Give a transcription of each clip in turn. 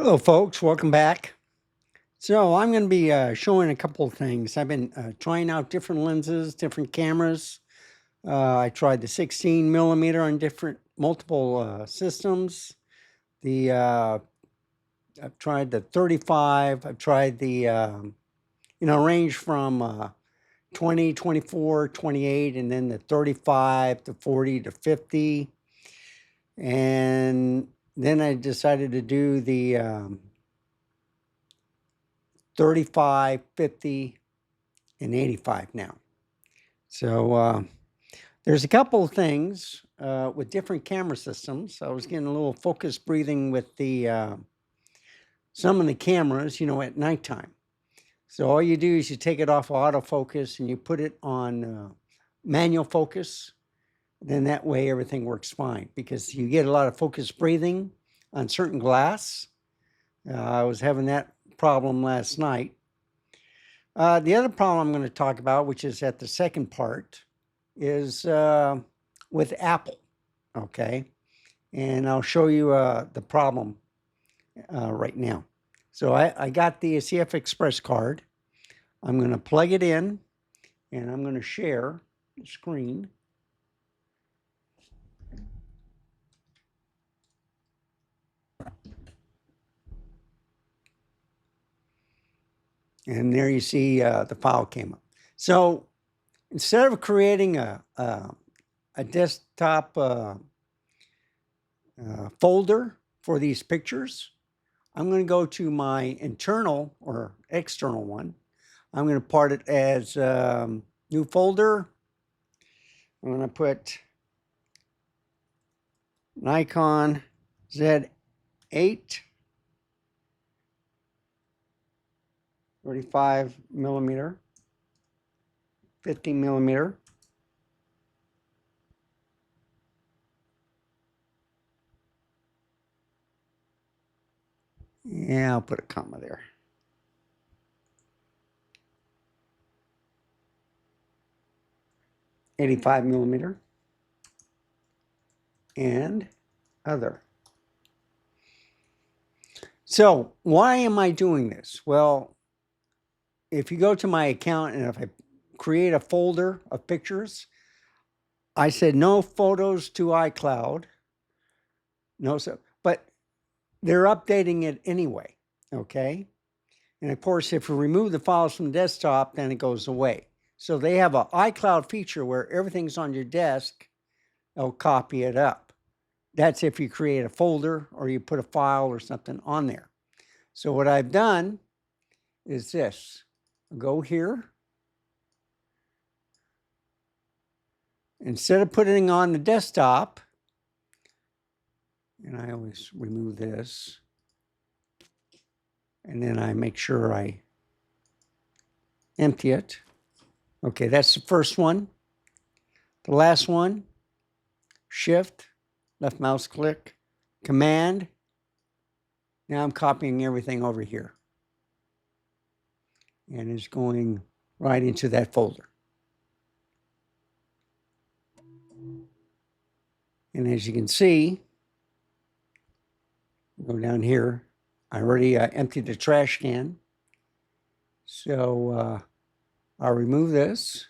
Hello, folks. Welcome back. So I'm going to be showing a couple of things. I've been trying out different lenses, different cameras. I tried the 16 millimeter on different multiple systems. The I've tried the 35. I've tried the range from 20, 24, 28, and then the 35 to 40 to 50. And then I decided to do the 35, 50, and 85 now. So there's a couple of things with different camera systems. I was getting a little focus breathing with the some of the cameras, at nighttime. So all you do is you take it off autofocus and you put it on manual focus. Then that way everything works fine because you get a lot of focus breathing on certain glass. I was having that problem last night. The other problem I'm going to talk about, which is at the second part, is with Apple. Okay. And I'll show you the problem right now. So I got the CF Express card. I'm going to plug it in and I'm going to share the screen. And there you see the file came up. So instead of creating a desktop folder for these pictures, I'm going to go to my internal or external one. I'm going to part it as new folder. I'm going to put Nikon Z8 35 millimeter, 50 millimeter. Yeah, I'll put a comma there. .85 millimeter and other. So why am I doing this? Well, if you go to my account and if I create a folder of pictures, I said no photos to iCloud. No, so, but they're updating it anyway. Okay. And of course, if you remove the files from the desktop, then it goes away. So they have an iCloud feature where everything's on your desk. They'll copy it up. That's if you create a folder or you put a file or something on there. So what I've done is this. Go here. Instead of putting it on the desktop, and I always remove this, and then I make sure I empty it. Okay, that's the first one. The last one, Shift, left mouse click, Command. Now I'm copying everything over here. And it's going right into that folder. And as you can see, go down here. I already emptied the trash can. So I'll remove this.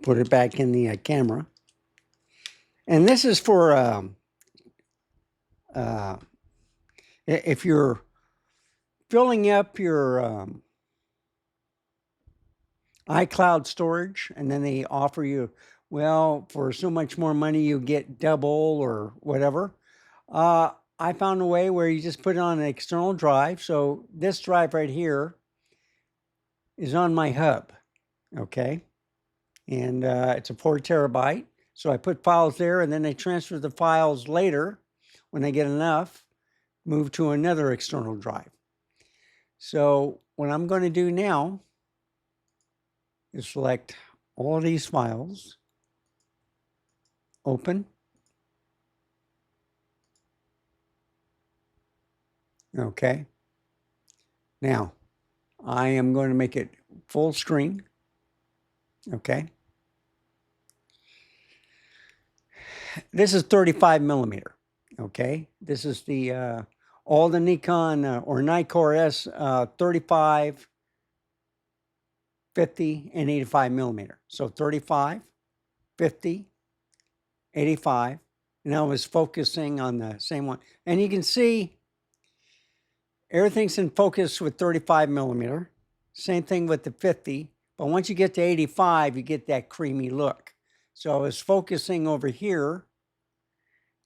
Put it back in the camera. And this is for if you're filling up your iCloud storage and then they offer you, well, for so much more money, you get double or whatever. I found a way where you just put it on an external drive. So this drive right here is on my hub. Okay. And it's a 4 terabyte. So I put files there and then they transfer the files later when I get enough, move to another external drive. So what I'm going to do now is select all these files, open. Okay. Now I am going to make it full screen. Okay. This is 35 millimeter. Okay. This is the all the Nikon or Nikkor S 35, 50, and 85 millimeter. So 35, 50, 85. And I was focusing on the same one. And you can see everything's in focus with 35 millimeter. Same thing with the 50. But once you get to 85, you get that creamy look. So I was focusing over here,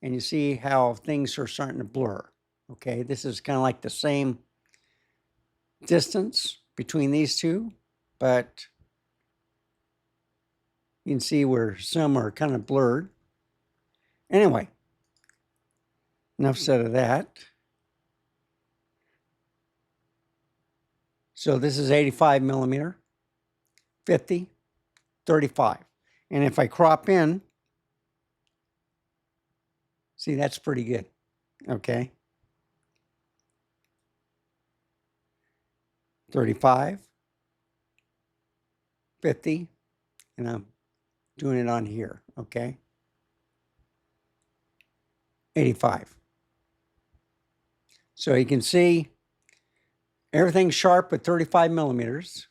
and you see how things are starting to blur. Okay, this is kind of like the same distance between these two, but you can see where some are kind of blurred. Anyway, enough said of that. So this is 85 millimeter, 50, 35. And if I crop in, see, that's pretty good. Okay. 35, 50, and I'm doing it on here. Okay. 85. So you can see everything's sharp with 35 millimeters.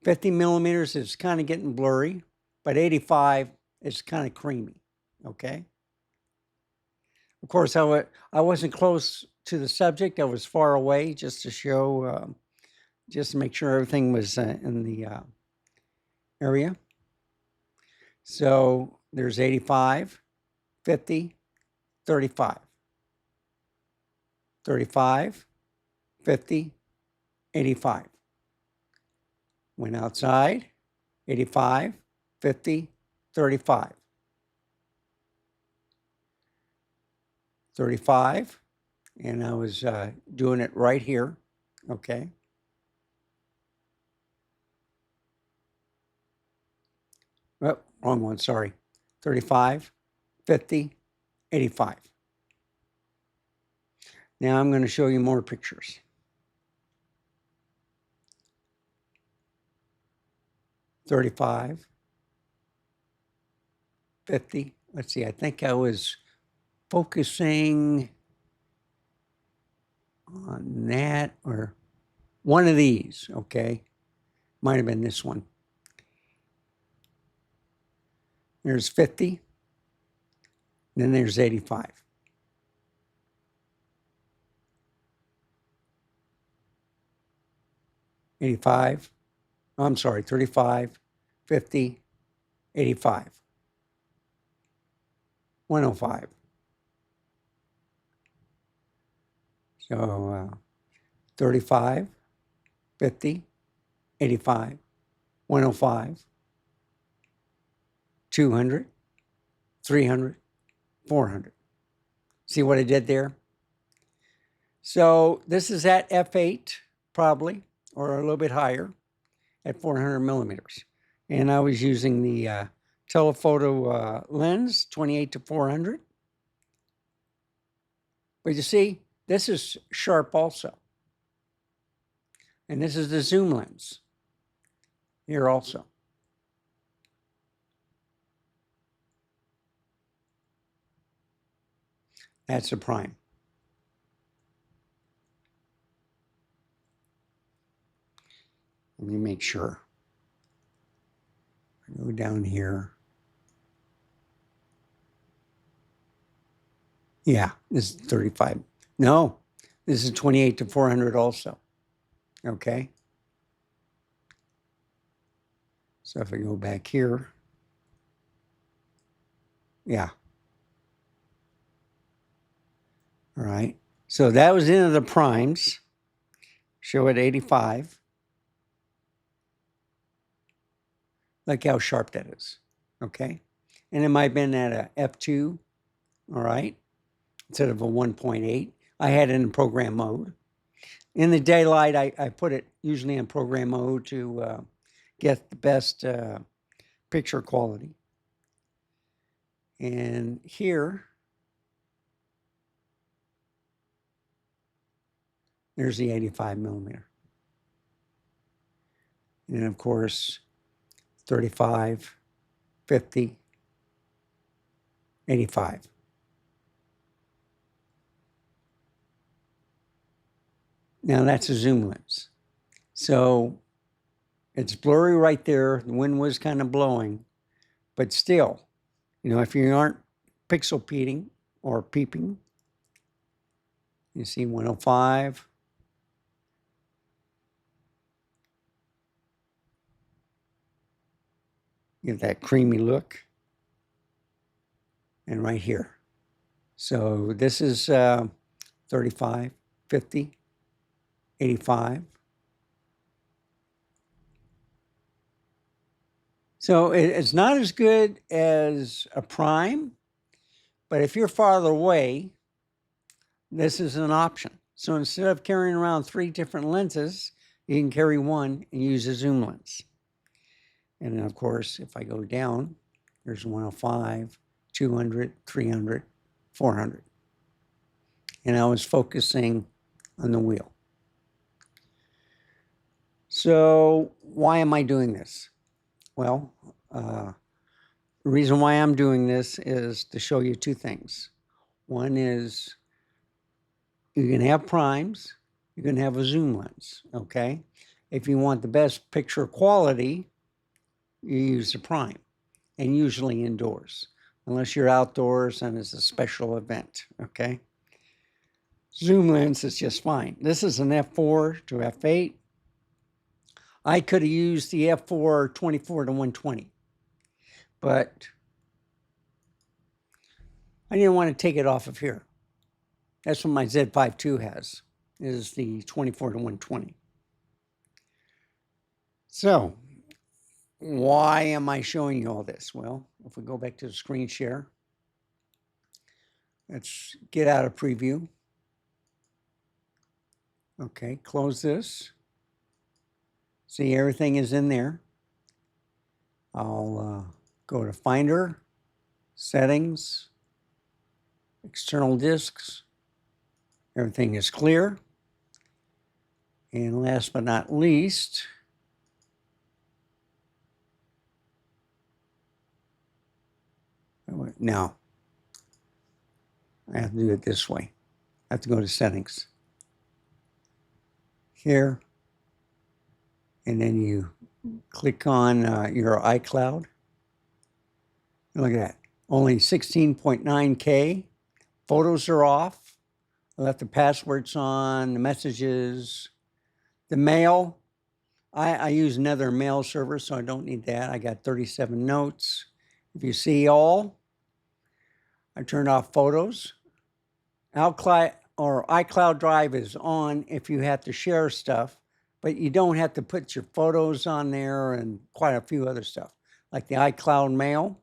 50 millimeters is kind of getting blurry, but 85 is kind of creamy. Okay. Of course, I wasn't close to the subject. I was far away just to show, just to make sure everything was in the area. So there's 85, 50, 35. 35, 50, 85. Went outside, 85, 50, 35. 35, and I was doing it right here, okay? Oh, wrong one, sorry. 35, 50, 85. Now I'm going to show you more pictures. $35, 50. Let's see, I think I was focusing on that or one of these, okay? Might have been this one. There's 50, then there's 85. I'm sorry, 35, 50, 85. 105. So 35, 50, 85, 105, 200, 300, 400. See what I did there? So this is at f8 probably, or a little bit higher at 400 millimeters. And I was using the telephoto lens, 28 to 400. But you see, this is sharp also. And this is the zoom lens here also. That's the prime. Let me make sure. I go down here. Yeah, this is 35. No, this is 28 to 400 also. Okay. So if I go back here, yeah. All right. So that was into the primes. Show it 85. Look how sharp that is. Okay. And it might have been at a f2. All right. Instead of a 1.8. I had it in program mode. In the daylight, I put it usually in program mode to get the best picture quality. And here, there's the 85 millimeter. And then, of course, 35, 50, 85. Now that's a zoom lens. So it's blurry right there. The wind was kind of blowing, but still, if you aren't pixel peeping or peeping, you see 105. Give that creamy look. And right here. So this is 35, 50, 85. So it's not as good as a prime, but if you're farther away, this is an option. So instead of carrying around 3 different lenses, you can carry one and use a zoom lens. And then, of course, if I go down, there's 105, 200, 300, 400. And I was focusing on the wheel. So why am I doing this? Well, the reason why I'm doing this is to show you 2 things. One is you can have primes, you can have a zoom lens, okay? If you want the best picture quality, you use the prime, and usually indoors, unless you're outdoors and it's a special event, okay? Zoom lens is just fine. This is an f4 to f8. I could have used the f4 24 to 120, but I didn't want to take it off of here. That's what my Z5 II has, is the 24 to 120. So why am I showing you all this? Well, if we go back to the screen share, let's get out of preview. Okay, close this. See, everything is in there. I'll go to Finder, Settings, External Disks. Everything is clear. And last but not least, now, I have to do it this way. I have to go to Settings. Here. And then you click on your iCloud. Look at that. Only 16.9K. Photos are off. I left the passwords on, the messages, the mail. I use another mail server, so I don't need that. I got 37 notes. If you see all, I turned off photos. iCloud Drive is on if you have to share stuff, but you don't have to put your photos on there and quite a few other stuff, like the iCloud Mail.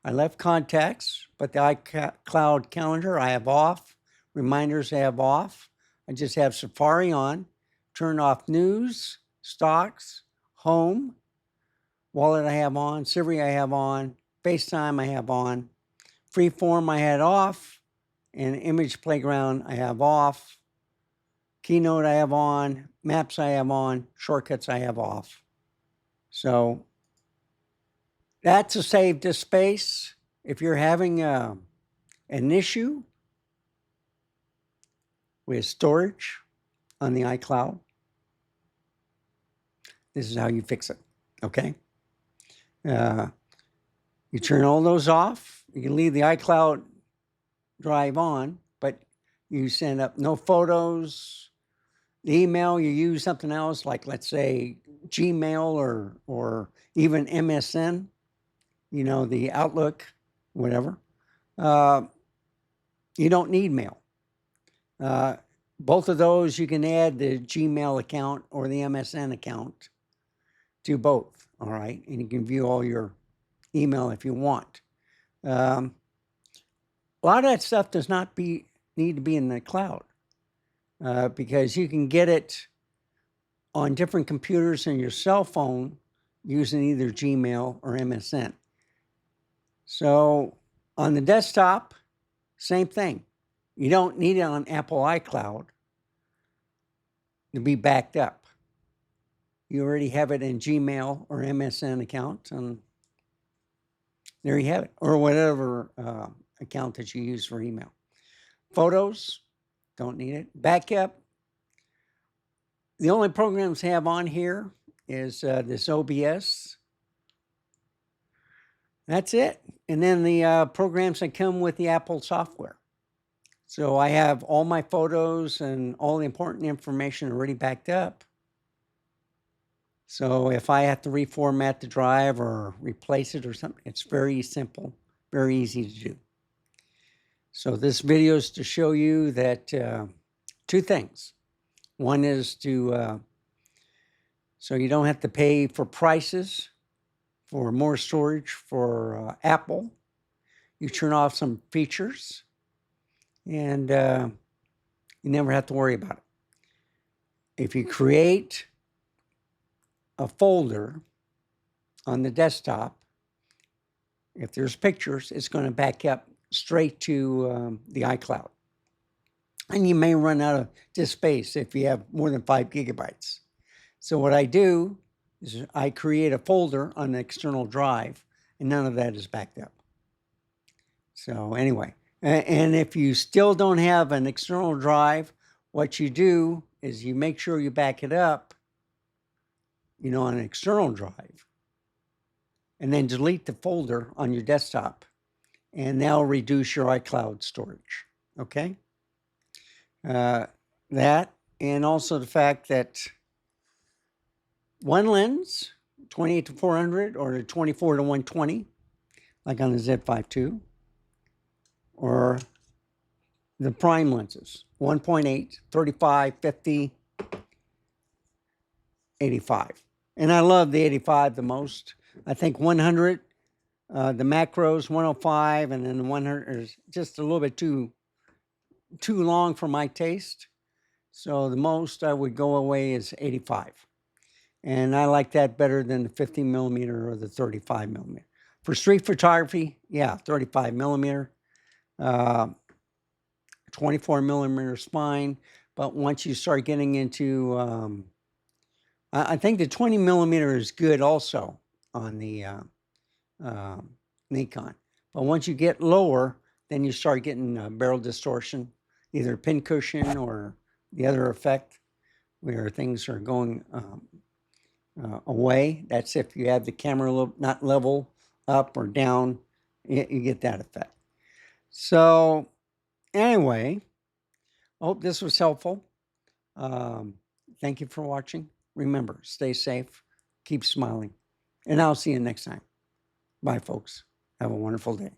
I left contacts, but the iCloud calendar I have off. Reminders I have off. I just have Safari on. Turn off news, stocks, home, wallet I have on, Siri I have on, FaceTime I have on, Freeform I had off, and Image Playground I have off. Keynote I have on, Maps I have on, Shortcuts I have off. So that's to save disk space. If you're having an issue with storage on the iCloud, this is how you fix it, okay? You turn all those off. You can leave the iCloud drive on, but you send up no photos. The email, you use something else, like let's say Gmail or even MSN, the Outlook, whatever. You don't need mail. Both of those, you can add the Gmail account or the MSN account to both, all right? And you can view all your email if you want. A lot of that stuff does not need to be in the cloud because you can get it on different computers and your cell phone using either Gmail or MSN. So on the desktop, same thing. You don't need it on Apple iCloud to be backed up. you already have it in Gmail or MSN account, and there you have it, or whatever account that you use for email. Photos, don't need it. Backup, the only programs I have on here is this OBS. That's it. And then the programs that come with the Apple software. So I have all my photos and all the important information already backed up. So if I have to reformat the drive or replace it or something, it's very simple, very easy to do. So this video is to show you that two things. One is to, so you don't have to pay for prices for more storage for Apple. You turn off some features and you never have to worry about it. If you create a folder on the desktop, if there's pictures, it's going to back up straight to the iCloud. And you may run out of disk space if you have more than 5 gigabytes. So what I do is I create a folder on the external drive, and none of that is backed up. So anyway, and if you still don't have an external drive, what you do is you make sure you back it up, on an external drive, and then delete the folder on your desktop, and that'll reduce your iCloud storage, okay? That, and also the fact that one lens, 28 to 400 or the 24 to 120, like on the Z8 II, or the prime lenses, 1.8, 35, 50, 85. And I love the 85 the most. I think 100, the macros, 105, and then the 100 is just a little bit too long for my taste. So the most I would go away is 85. And I like that better than the 50 millimeter or the 35 millimeter. For street photography, yeah, 35 millimeter. 24 millimeter is fine. But once you start getting into, I think the 20 millimeter is good also on the Nikon. But once you get lower, then you start getting barrel distortion, either pincushion or the other effect where things are going away. That's if you have the camera not level up or down, you get that effect. So anyway, I hope this was helpful. Thank you for watching. Remember, stay safe, keep smiling, and I'll see you next time. Bye, folks. Have a wonderful day.